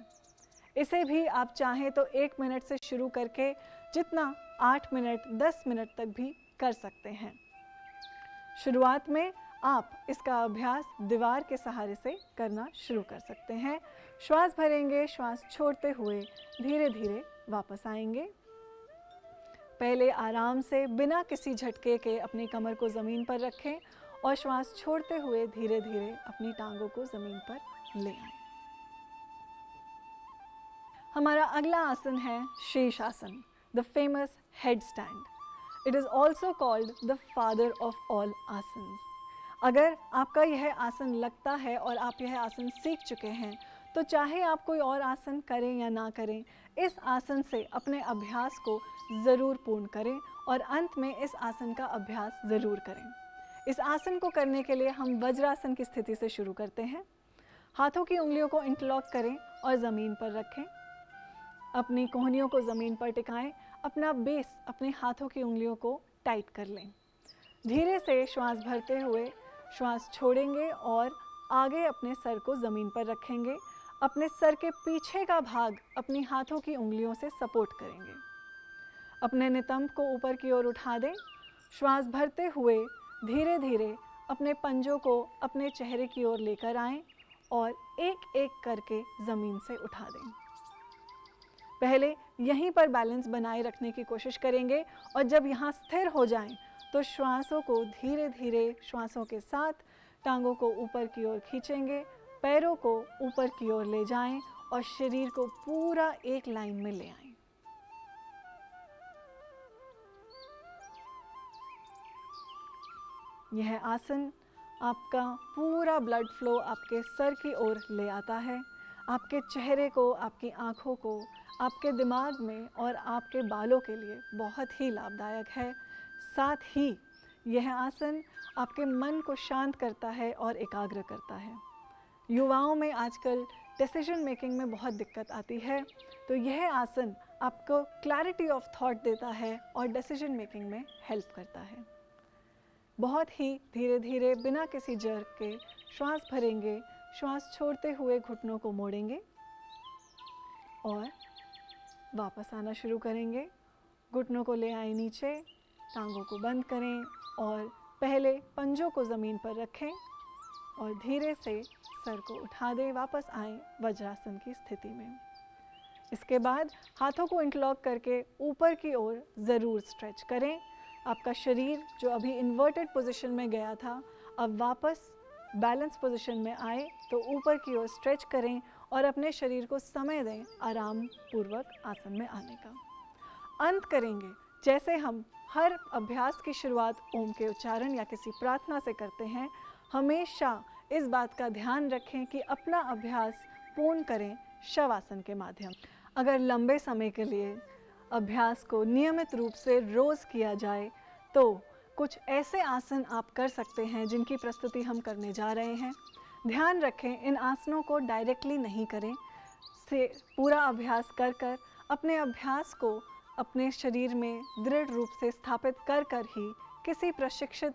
इसे भी आप चाहें तो 1 मिनट से शुरू करके जितना 8 मिनट 10 मिनट तक भी कर सकते हैं। शुरुआत में आप इसका अभ्यास दीवार के सहारे से करना शुरू कर सकते हैं। श्वास भरेंगे, श्वास छोड़ते हुए धीरे धीरे वापस आएंगे। पहले आराम से बिना किसी झटके के अपनी कमर को ज़मीन पर रखें और श्वास छोड़ते हुए धीरे धीरे अपनी टांगों को ज़मीन पर ले आएं। हमारा अगला आसन है शीर्षासन, the famous head stand. It is also called the father of all asanas. अगर आपका यह आसन लगता है और आप यह आसन सीख चुके हैं, तो चाहे आप कोई और आसन करें या ना करें, इस आसन से अपने अभ्यास को ज़रूर पूर्ण करें और अंत में इस आसन का अभ्यास ज़रूर करें। इस आसन को करने के लिए हम वज्रासन की स्थिति से शुरू करते हैं। हाथों की उंगलियों को इंटरलॉक करें और ज़मीन पर रखें। अपनी कोहनियों को ज़मीन पर टिकाएं। अपना बेस अपने हाथों की उंगलियों को टाइट कर लें। धीरे से श्वास भरते हुए श्वास छोड़ेंगे और आगे अपने सर को ज़मीन पर रखेंगे। अपने सर के पीछे का भाग अपनी हाथों की उंगलियों से सपोर्ट करेंगे। अपने नितंब को ऊपर की ओर उठा दें। श्वास भरते हुए धीरे धीरे अपने पंजों को अपने चेहरे की ओर लेकर आएं और एक एक करके ज़मीन से उठा दें। पहले यहीं पर बैलेंस बनाए रखने की कोशिश करेंगे और जब यहाँ स्थिर हो जाएं, तो श्वासों को धीरे धीरे श्वासों के साथ टांगों को ऊपर की ओर खींचेंगे, पैरों को ऊपर की ओर ले जाएं और शरीर को पूरा एक लाइन में ले आएं। यह आसन आपका पूरा ब्लड फ्लो आपके सर की ओर ले आता है, आपके चेहरे को, आपकी आँखों को, आपके दिमाग में और आपके बालों के लिए बहुत ही लाभदायक है। साथ ही यह आसन आपके मन को शांत करता है और एकाग्र करता है। युवाओं में आजकल डिसीजन मेकिंग में बहुत दिक्कत आती है, तो यह आसन आपको क्लैरिटी ऑफ थॉट देता है और डिसीजन मेकिंग में हेल्प करता है। बहुत ही धीरे धीरे बिना किसी जर्क के श्वास भरेंगे। श्वास छोड़ते हुए घुटनों को मोड़ेंगे और वापस आना शुरू करेंगे। घुटनों को ले आए नीचे, टांगों को बंद करें और पहले पंजों को ज़मीन पर रखें और धीरे से सर को उठा दें। वापस आएं वज्रासन की स्थिति में। इसके बाद हाथों को इंटरलॉक करके ऊपर की ओर ज़रूर स्ट्रेच करें। आपका शरीर जो अभी इन्वर्टेड पोजीशन में गया था, अब वापस बैलेंस पोजीशन में आए तो ऊपर की ओर स्ट्रेच करें और अपने शरीर को समय दें आराम पूर्वक आसन में आने का। अंत करेंगे जैसे हम हर अभ्यास की शुरुआत ओम के उच्चारण या किसी प्रार्थना से करते हैं। हमेशा इस बात का ध्यान रखें कि अपना अभ्यास पूर्ण करें शवासन के माध्यम। अगर लंबे समय के लिए अभ्यास को नियमित रूप से रोज़ किया जाए तो कुछ ऐसे आसन आप कर सकते हैं जिनकी प्रस्तुति हम करने जा रहे हैं। ध्यान रखें, इन आसनों को डायरेक्टली नहीं करें। से पूरा अभ्यास कर कर अपने अभ्यास को अपने शरीर में दृढ़ रूप से स्थापित कर कर ही किसी प्रशिक्षित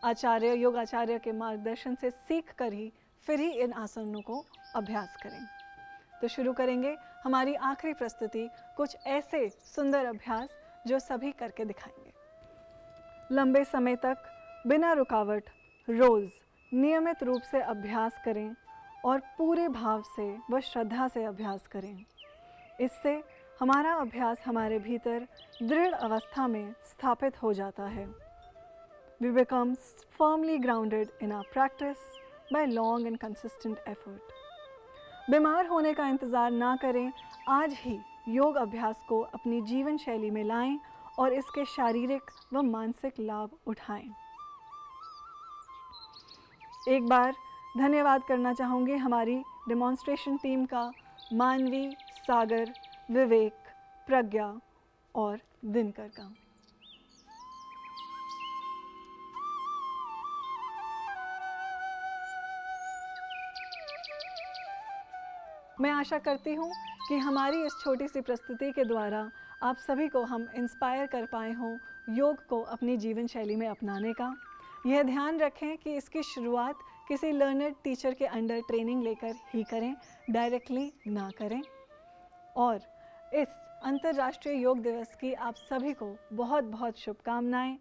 आचार्य, योग आचार्य के मार्गदर्शन से सीख कर ही फिर ही इन आसनों को अभ्यास करें। तो शुरू करेंगे हमारी आखिरी प्रस्तुति, कुछ ऐसे सुंदर अभ्यास जो सभी करके दिखाएंगे। लंबे समय तक बिना रुकावट रोज़ नियमित रूप से अभ्यास करें और पूरे भाव से व श्रद्धा से अभ्यास करें। इससे हमारा अभ्यास हमारे भीतर दृढ़ अवस्था में स्थापित हो जाता है। We become firmly grounded in our practice by long and consistent effort. बीमार होने का इंतज़ार ना करें, आज ही योग अभ्यास को अपनी जीवन शैली में लाएं और इसके शारीरिक व मानसिक लाभ उठाएं। एक बार धन्यवाद करना चाहूँगी हमारी डेमोन्स्ट्रेशन टीम का, मानवी, सागर, विवेक, प्रज्ञा और दिनकर का। मैं आशा करती हूँ कि हमारी इस छोटी सी प्रस्तुति के द्वारा आप सभी को हम इंस्पायर कर पाए हों योग को अपनी जीवन शैली में अपनाने का। यह ध्यान रखें कि इसकी शुरुआत किसी लर्नड टीचर के अंडर ट्रेनिंग लेकर ही करें, डायरेक्टली ना करें। और इस अंतर्राष्ट्रीय योग दिवस की आप सभी को बहुत बहुत शुभकामनाएं।